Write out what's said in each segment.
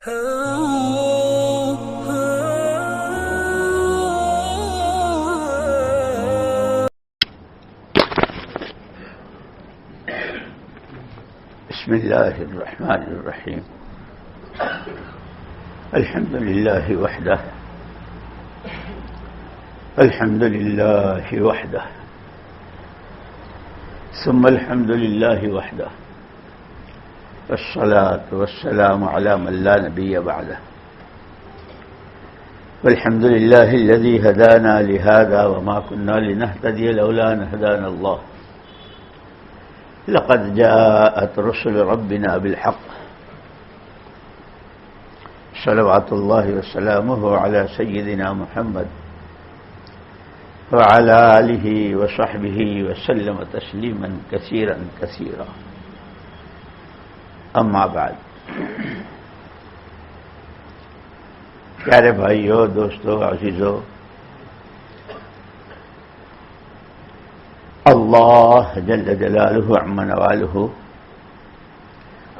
بسم الله الرحمن الرحيم. الحمد لله وحده، الحمد لله وحده، ثم الحمد لله وحده، والصلاة والسلام على من لا نبي بعده. والحمد لله الذي هدانا لهذا وما كنا لنهتدي لولا أن هدانا الله. لقد جاءت رسل ربنا بالحق، صلوات الله وسلامه على سيدنا محمد وعلى آله وصحبه وسلم تسليما كثيرا كثيرا. اما بعد، پیارے بھائیو، دوستو، عزیزو، اللہ جل جلالہ عم نوالہ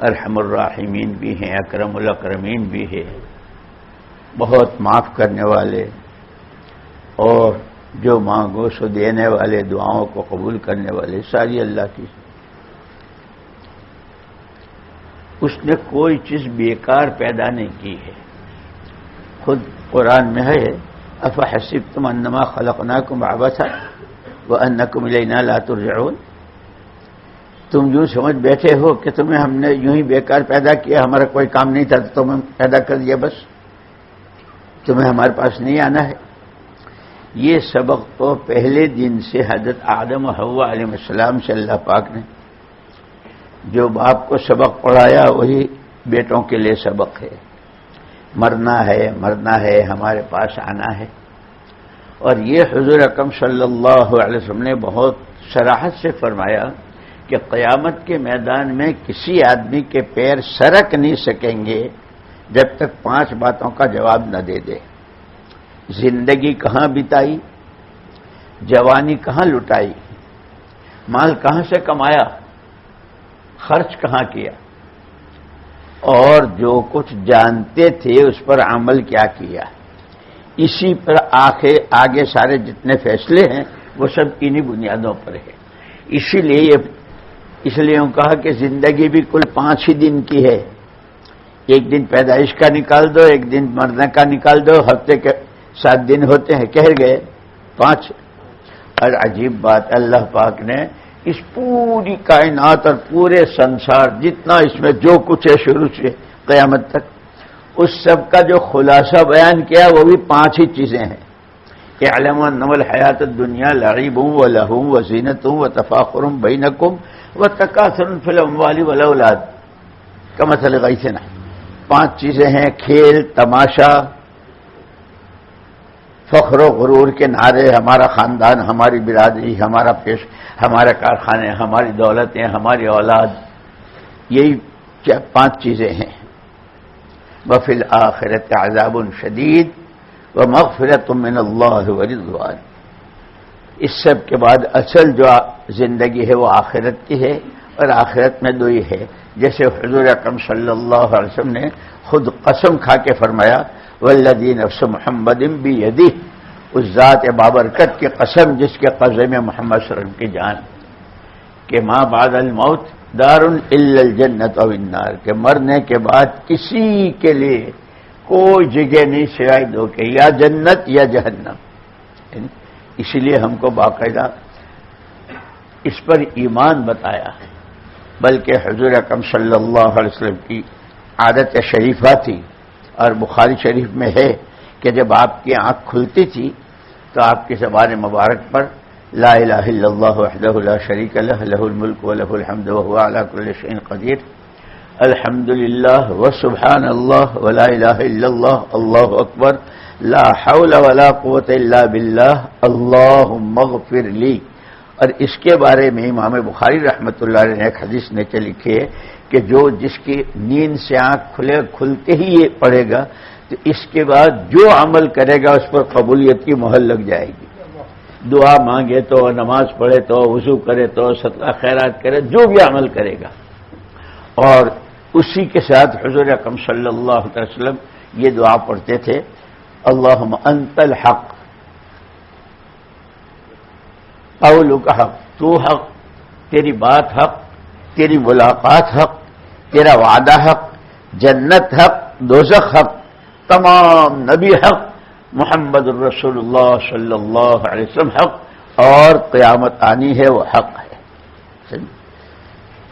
ارحم الراحمین بھی ہیں، اکرم الاکرمین بھی ہے، بہت معاف کرنے والے اور جو مانگو سو دینے والے، دعاؤں کو قبول کرنے والے، ساری اللہ کی. اس نے کوئی چیز بیکار پیدا نہیں کی ہے. خود قرآن میں ہے، افحسبتم انما خلقناکم عبثا وانکم الینا لا ترجعون. تم یوں سمجھ بیٹھے ہو کہ تمہیں ہم نے یوں ہی بیکار پیدا کیا، ہمارا کوئی کام نہیں تھا تو تمہیں پیدا کر دیا، بس تمہیں ہمارے پاس نہیں آنا ہے. یہ سبق تو پہلے دن سے حضرت آدم و حوا علیہ السلام سے اللہ پاک نے جو باپ کو سبق پڑھایا وہی بیٹوں کے لیے سبق ہے. مرنا ہے، ہمارے پاس آنا ہے. اور یہ حضور اکرم صلی اللہ علیہ وسلم نے بہت صراحت سے فرمایا کہ قیامت کے میدان میں کسی آدمی کے پیر سرک نہیں سکیں گے جب تک 5 باتوں کا جواب نہ دے دے. زندگی کہاں بتائی، جوانی کہاں لٹائی، مال کہاں سے کمایا، خرچ کہاں کیا، اور جو کچھ جانتے تھے اس پر عمل کیا کیا. اسی پر آگے سارے جتنے فیصلے ہیں وہ سب انہی بنیادوں پر ہے. اس لیے ہم کہا کہ زندگی بھی کل 5 ہی دن کی ہے. ایک دن پیدائش کا نکال دو، ایک دن مرنے کا نکال دو، ہفتے کے 7 دن ہوتے ہیں، کہہ گئے 5. اور عجیب بات، اللہ پاک نے اس پوری کائنات اور پورے سنسار جتنا اس میں جو کچھ ہے شروع سے قیامت تک، اس سب کا جو خلاصہ بیان کیا وہ بھی 5 ہی چیزیں ہیں. اعلموا انما الحیات الدنیا لعب ولہو وزینۃ وتفاخر بینکم وتکاثر فی الاموال والاولاد کمثل غیث. 5 چیزیں ہیں: کھیل، تماشا، فخر و غرور کے نعرے، ہمارا خاندان، ہماری برادری، ہمارے کارخانے، ہماری دولتیں، ہماری اولاد، یہی 5 چیزیں ہیں. وفی الآخرۃ عذاب شدید ومغفرۃ من اللہ ورضوان. اس سب کے بعد اصل جو زندگی ہے وہ آخرت کی ہے، اور آخرت میں 2 ہی ہے. جیسے حضور اکرم صلی اللہ علیہ وسلم نے خود قسم کھا کے فرمایا، والذی نفس محمد بیدہ، اس ذات بابرکت کی قسم جس کے قبضے میں محمد صلی اللہ علیہ وسلم کی جان، کہ ما بعد الموت دار الا الجنت او النار، کہ مرنے کے بعد کسی کے لیے کوئی جگہ نہیں سوائے 2 کے، یا جنت یا جہنم. اسی لیے ہم کو باقاعدہ اس پر ایمان بتایا. بلکہ حضور اکرم صلی اللہ علیہ وسلم کی عادت شریفہ تھی، اور بخاری شریف میں ہے کہ جب آپ کی آنکھ کھلتی تھی تو آپ کی زبان مبارک پر لا الہ الا اللہ وحدہ لا شریک لہ لہ الملک ولہ الحمد وہو علی کل شیء قدیر، الحمد للہ وسبحان اللہ ولا الہ الا اللہ، اللہ اکبر، لا حول ولا قوۃ الا باللہ، اللہم اغفر لی. اور اس کے بارے میں امام بخاری رحمۃ اللہ علیہ نے ایک حدیث نیچے لکھی ہے کہ جس کی نیند سے آنکھ کھلتے ہی یہ پڑھے گا تو اس کے بعد جو عمل کرے گا اس پر قبولیت کی مہر لگ جائے گی. دعا مانگے تو، نماز پڑھے تو، وضو کرے تو، صدقہ خیرات کرے، جو بھی عمل کرے گا. اور اسی کے ساتھ حضور اکرم صلی اللہ علیہ وسلم یہ دعا پڑھتے تھے، اللہم انت الحق، قولک حق، تو حق، تیری بات حق، تیری ملاقات حق، تیرا وعدہ حق، جنت حق، دوزخ حق، تمام نبی حق، محمد الرسول اللہ صلی اللہ علیہ وسلم حق، اور قیامت آنی ہے وہ حق ہے۔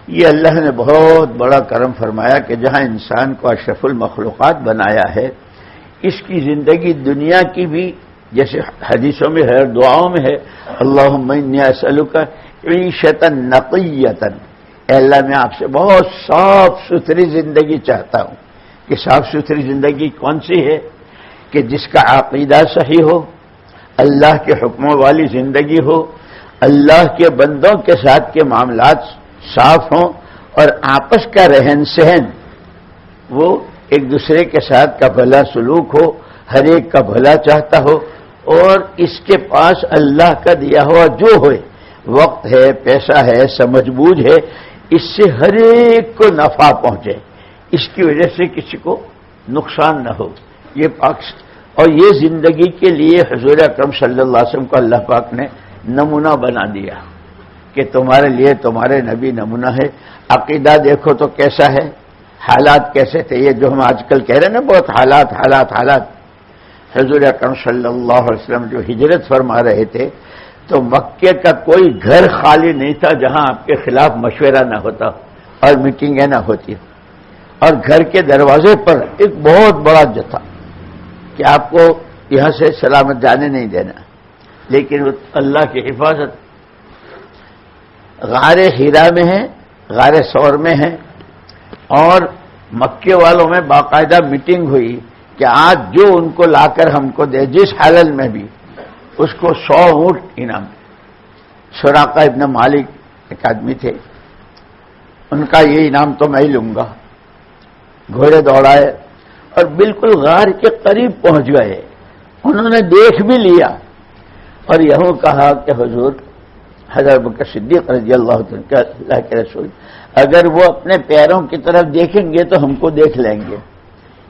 یہ اللہ نے بہت بڑا کرم فرمایا کہ جہاں انسان کو اشرف المخلوقات بنایا ہے، اس کی زندگی دنیا کی بھی جیسے حدیثوں میں ہے، دعاؤں میں ہے، اللہم انی اسألک عیشتا نقیتا، اے اللہ میں آپ سے بہت صاف ستھری زندگی چاہتا ہوں۔ کہ صاف ستھری زندگی کون سی ہے؟ کہ جس کا عقیدہ صحیح ہو، اللہ کے حکموں والی زندگی ہو، اللہ کے بندوں کے ساتھ کے معاملات صاف ہوں، اور آپس کا رہن سہن وہ ایک دوسرے کے ساتھ کا بھلا سلوک ہو، ہر ایک کا بھلا چاہتا ہو، اور اس کے پاس اللہ کا دیا ہوا جو ہوئے، وقت ہے، پیسہ ہے، سمجھ بوجھ ہے، اس سے ہر ایک کو نفع پہنچے، اس کی وجہ سے کسی کو نقصان نہ ہو۔ یہ پاک اور یہ زندگی کے لیے حضور اکرم صلی اللہ علیہ وسلم کو اللہ پاک نے نمونہ بنا دیا کہ تمہارے لیے تمہارے نبی نمونہ ہے۔ عقیدہ دیکھو تو کیسا ہے، حالات کیسے تھے، یہ جو ہم آج کل کہہ رہے ہیں نا بہت حالات حالات حالات۔ حضور اکرم صلی اللہ علیہ وسلم جو ہجرت فرما رہے تھے تو مکے کا کوئی گھر خالی نہیں تھا جہاں آپ کے خلاف مشورہ نہ ہوتا اور میٹنگیں نہ ہوتی، اور گھر کے دروازے پر ایک بہت بڑا جتھا کہ آپ کو یہاں سے سلامت جانے نہیں دینا، لیکن اللہ کی حفاظت غار ہیرا میں ہے، غار ثور میں ہے، اور مکے والوں میں باقاعدہ میٹنگ ہوئی کہ آج جو ان کو لا کر ہم کو دے، جس حالت میں بھی، اس کو 100 اونٹ انعام۔ سراقہ ابن مالک ایک آدمی تھے، ان کا یہ انعام تو میں ہی لوں گا۔ گھوڑے دوڑائے اور بالکل غار کے قریب پہنچ گئے، انہوں نے دیکھ بھی لیا، اور یہوں کہا کہ حضور حضرت بکر صدیق رضی اللہ عنہ کہ اللہ کے رسول اگر وہ اپنے پیروں کی طرف دیکھیں گے تو ہم کو دیکھ لیں گے۔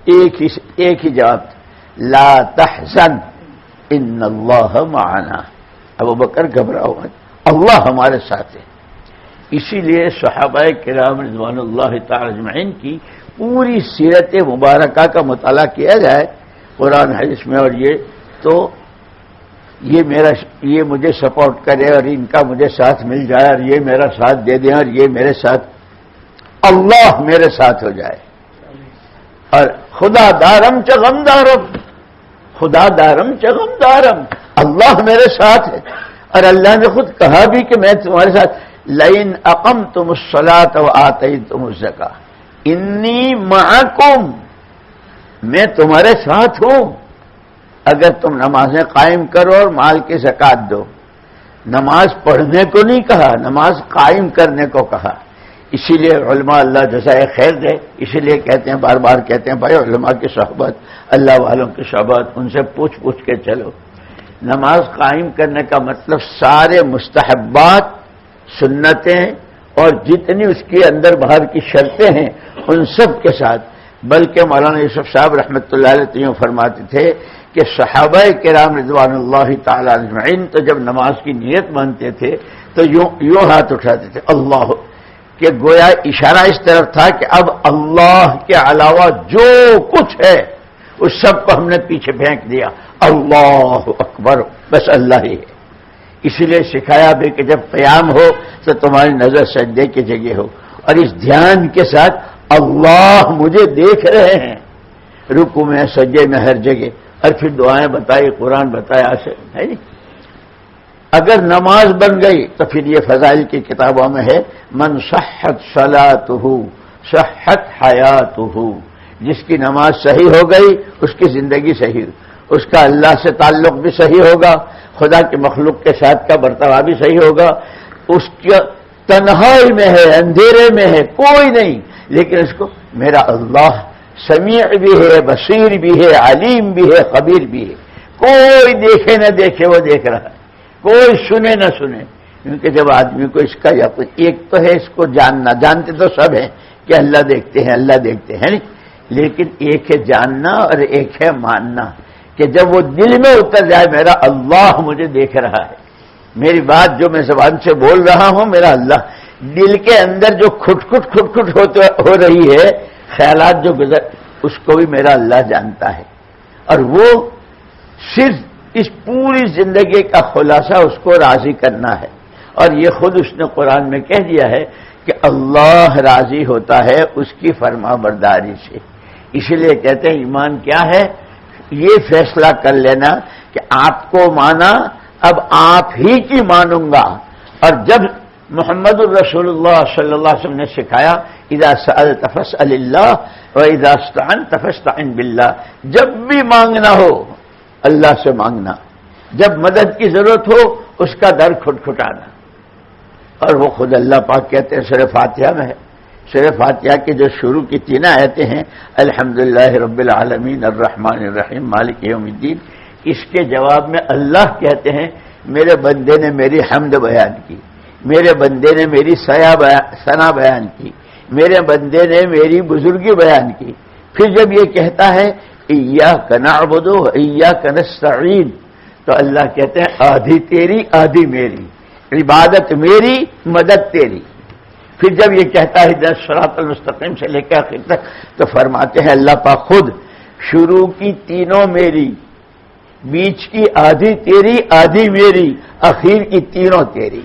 ایک ہی جواب، لا تحزن ان اللہ معنا، ابو بکر گھبراؤ مت، اللہ ہمارے ساتھ ہے۔ اسی لیے صحابہ کرام رضوان اللہ تعالی اجمعین کی پوری سیرت مبارکہ کا مطالعہ کیا جائے قرآن حدیث میں، اور یہ تو یہ مجھے سپورٹ کرے اور ان کا مجھے ساتھ مل جائے اور یہ میرا ساتھ دے دیں اور یہ میرے ساتھ، اللہ میرے ساتھ ہو جائے، اور خدا دارم چغم دارم، خدا دارم چغم دارم، اللہ میرے ساتھ ہے۔ اور اللہ نے خود کہا بھی کہ میں تمہارے ساتھ، لئن اقمتم الصلاۃ وآتیتم الزکاۃ انی معکم، میں تمہارے ساتھ ہوں اگر تم نمازیں قائم کرو اور مال کی زکات دو۔ نماز پڑھنے کو نہیں کہا، نماز قائم کرنے کو کہا۔ اسی لیے علماء اللہ جزائے خیر دے، اسی لیے کہتے ہیں، بار بار کہتے ہیں، بھائی علماء کی صحبت، اللہ والوں کی صحبت، ان سے پوچھ کے چلو۔ نماز قائم کرنے کا مطلب سارے مستحبات، سنتیں اور جتنی اس کے اندر باہر کی شرطیں ہیں ان سب کے ساتھ، بلکہ مولانا یوسف صاحب رحمۃ اللہ علیہ یوں فرماتے تھے کہ صحابہ کرام رضوان اللہ تعالی اجمعین تو جب نماز کی نیت مانتے تھے تو یوں ہاتھ اٹھاتے تھے، اللہ، کہ گویا اشارہ اس طرف تھا کہ اب اللہ کے علاوہ جو کچھ ہے اس سب کو ہم نے پیچھے پھینک دیا، اللہ اکبر، بس اللہ ہی ہے۔ اسی لیے سکھایا بھی کہ جب قیام ہو تو تمہاری نظر سجدے کی جگہ ہو، اور اس دھیان کے ساتھ اللہ مجھے دیکھ رہے ہیں، رکوع میں، سجدے میں، ہر جگہ، اور پھر دعائیں بتائی، قرآن بتایا، ہے نہیں۔ اگر نماز بن گئی تو پھر یہ فضائل کی کتابوں میں ہے، من صحت صلاتہ صحت حیاتہ، جس کی نماز صحیح ہو گئی اس کی زندگی صحیح، اس کا اللہ سے تعلق بھی صحیح ہوگا، خدا کی مخلوق کے ساتھ کا برتاوا بھی صحیح ہوگا، اس کے تنہائی میں ہے، اندھیرے میں ہے، کوئی نہیں، لیکن اس کو میرا اللہ سمیع بھی ہے، بصیر بھی ہے، علیم بھی ہے، خبیر بھی ہے، کوئی دیکھے نہ دیکھے وہ دیکھ رہا ہے، کوئی سنے نہ سنے، کیونکہ جب آدمی کو اس کا ایک تو ہے اس کو جاننا، جانتے تو سب ہیں کہ اللہ دیکھتے ہیں، اللہ دیکھتے ہیں، لیکن ایک ہے جاننا اور ایک ہے ماننا، کہ جب وہ دل میں اتر جائے میرا اللہ مجھے دیکھ رہا ہے، میری بات جو میں زبان سے بول رہا ہوں میرا اللہ، دل کے اندر جو کھٹ کھٹ ہو رہی ہے، خیالات جو گزر، اس کو بھی میرا اللہ جانتا ہے، اور وہ صرف اس پوری زندگی کا خلاصہ اس کو راضی کرنا ہے، اور یہ خود اس نے قرآن میں کہہ دیا ہے کہ اللہ راضی ہوتا ہے اس کی فرما برداری سے۔ اسی لیے کہتے ہیں ایمان کیا ہے؟ یہ فیصلہ کر لینا کہ آپ کو مانا، اب آپ ہی کی مانوں گا، اور جب محمد الرسول اللہ صلی اللہ علیہ وسلم نے سکھایا اذا سألت فاسأل اللہ واذا استعنت فاستعن باللہ، جب بھی مانگنا ہو اللہ سے مانگنا، جب مدد کی ضرورت ہو اس کا در کھٹکھٹانا، اور وہ خود اللہ پاک کہتے ہیں سورہ فاتحہ میں ہے، سورہ فاتحہ کی جو شروع کی 3 آیتیں ہیں الحمدللہ رب العالمین الرحمن الرحیم مالک یوم الدین، اس کے جواب میں اللہ کہتے ہیں میرے بندے نے میری حمد بیان کی، میرے بندے نے میری ثنا بیان کی، میرے بندے نے میری بزرگی بیان کی۔ پھر جب یہ کہتا ہے ایاک نعبد و ایاک نستعین، تو اللہ کہتے ہیں آدھی تیری آدھی میری، عبادت میری مدد تیری۔ پھر جب یہ کہتا ہے اہدنا الصراط المستقیم سے لے کے آخر تک، تو فرماتے ہیں اللہ پاک خود شروع کی 3 میری، بیچ کی آدھی تیری آدھی میری، اخیر کی 3 تیری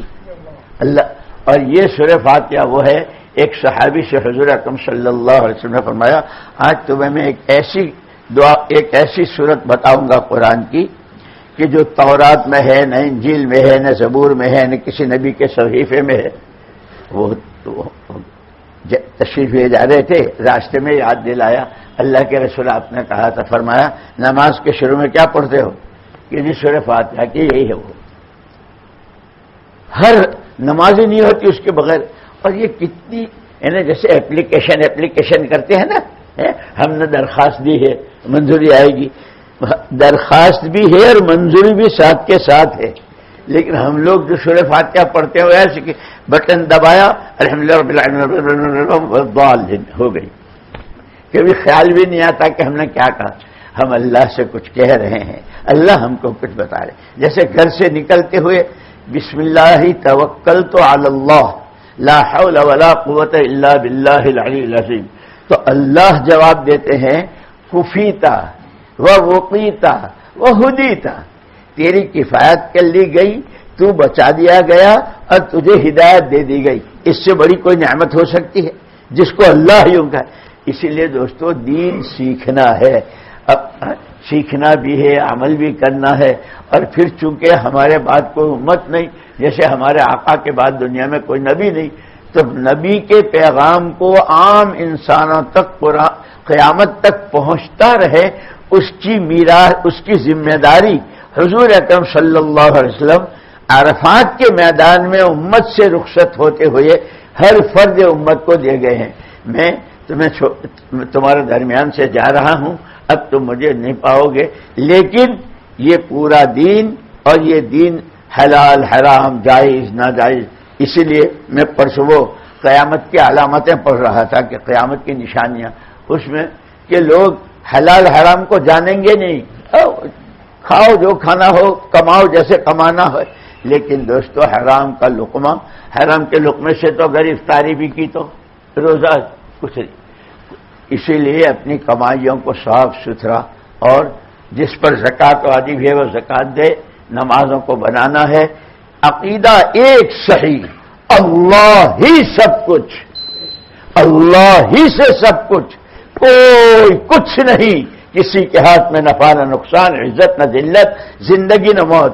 اللہ۔ اور یہ سورہ فاتحہ وہ ہے، ایک صحابی سے حضور اکرم صلی اللہ علیہ وسلم نے فرمایا آج تمہیں میں ایک ایسی دعا، ایک ایسی صورت بتاؤں گا قرآن کی کہ جو تورات میں ہے، نہ انجیل میں ہے، نہ زبور میں ہے، نہ کسی نبی کے صحیفے میں ہے۔ وہ تشریف لے جا رہے تھے، راستے میں یاد دلایا اللہ کے رسول، آپ نے کہا تھا، فرمایا نماز کے شروع میں کیا پڑھتے ہو؟ کہ جی سورہ فاتحہ کی یہی ہے وہ، ہر نماز ہی نہیں ہوتی اس کے بغیر۔ اور یہ کتنی یعنی جیسے اپلیکیشن کرتے ہیں نا، ہم نے درخواست دی ہے منظوری آئے گی، درخواست بھی ہے اور منظوری بھی ساتھ کے ساتھ ہے، لیکن ہم لوگ جو سورہ فاتحہ پڑھتے ہوئے ایسے کہ بٹن دبایا الحمدللہ رب العالمین ہو گئی، کبھی خیال بھی نہیں آتا کہ ہم نے کیا کہا، ہم اللہ سے کچھ کہہ رہے ہیں، اللہ ہم کو کچھ بتا رہے، جیسے گھر سے نکلتے ہوئے بسم اللہ توکلت علی اللہ لا حول ولا قوت الا باللہ العلی العظیم، تو اللہ جواب دیتے ہیں کفیتا ووقیتا وہدیتا، تیری کفایت کر لی گئی، تو بچا دیا گیا اور تجھے ہدایت دے دی گئی، اس سے بڑی کوئی نعمت ہو سکتی ہے جس کو اللہ یوں کہا۔ اسی لیے دوستو دین سیکھنا ہے، اب سیکھنا بھی ہے، عمل بھی کرنا ہے، اور پھر چونکہ ہمارے بعد کوئی امت نہیں، جیسے ہمارے آقا کے بعد دنیا میں کوئی نبی نہیں، تو نبی کے پیغام کو عام انسانوں تک قیامت تک پہنچتا رہے، اس کی میراث، اس کی ذمہ داری حضور اکرم صلی اللہ علیہ وسلم عرفات کے میدان میں امت سے رخصت ہوتے ہوئے ہر فرد امت کو دے گئے ہیں۔ میں تمہارے درمیان سے جا رہا ہوں، اب تم مجھے نہیں پاؤ گے، لیکن یہ پورا دین، اور یہ دین حلال حرام جائز ناجائز، اسی لیے میں پرسوں قیامت کی علامتیں پڑھ رہا تھا کہ قیامت کی نشانیاں، اس میں کہ لوگ حلال حرام کو جانیں گے نہیں، کھاؤ جو کھانا ہو، کماؤ جیسے کمانا ہو، لیکن دوستو حرام کا لقمہ، حرام کے لقمے سے تو اگر افطاری بھی کی تو روزہ کچھ نہیں۔ اسی لیے اپنی کمائیوں کو صاف ستھرا، اور جس پر زکوٰۃ واجب ہے وہ زکوٰۃ دے، نمازوں کو بنانا ہے، عقیدہ ایک صحیح، اللہ ہی سب کچھ، اللہ ہی سے سب کچھ، کوئی کچھ نہیں، کسی کے ہاتھ میں نفع نہ نقصان، عزت نہ ذلت، زندگی نہ موت۔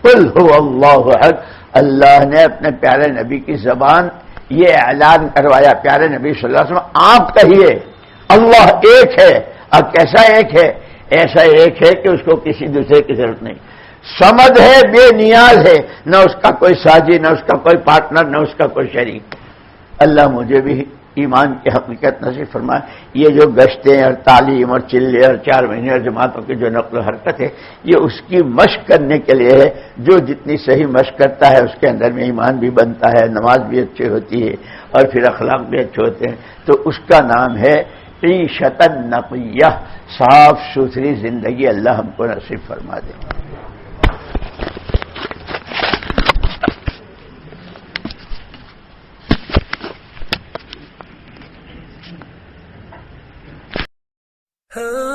قل هو اللہ احد، اللہ نے اپنے پیارے نبی کی زبان یہ اعلان کروایا، پیارے نبی صلی اللہ علیہ وسلم آپ کہیے اللہ ایک ہے، اور کیسا ایک ہے؟ ایسا ایک ہے کہ اس کو کسی دوسرے کی ضرورت نہیں، صمد ہے، بے نیاز ہے، نہ اس کا کوئی ساجی، نہ اس کا کوئی پارٹنر، نہ اس کا کوئی شریک، اللہ مجھے بھی ایمان کی حقیقت نصیب فرمائے. یہ جو گشتیں اور تعلیم اور چلے اور 4 مہینے اور جماعتوں کی جو نقل و حرکت ہے، یہ اس کی مشق کرنے کے لیے ہے. جو جتنی صحیح مشق کرتا ہے اس کے اندر میں ایمان بھی بنتا ہے، نماز بھی اچھی ہوتی ہے اور پھر اخلاق بھی اچھے ہوتے ہیں. تو اس کا نام ہے عیشۃ نقیہ، صاف ستھری زندگی اللہ ہم کو نصیب فرما دے. Oh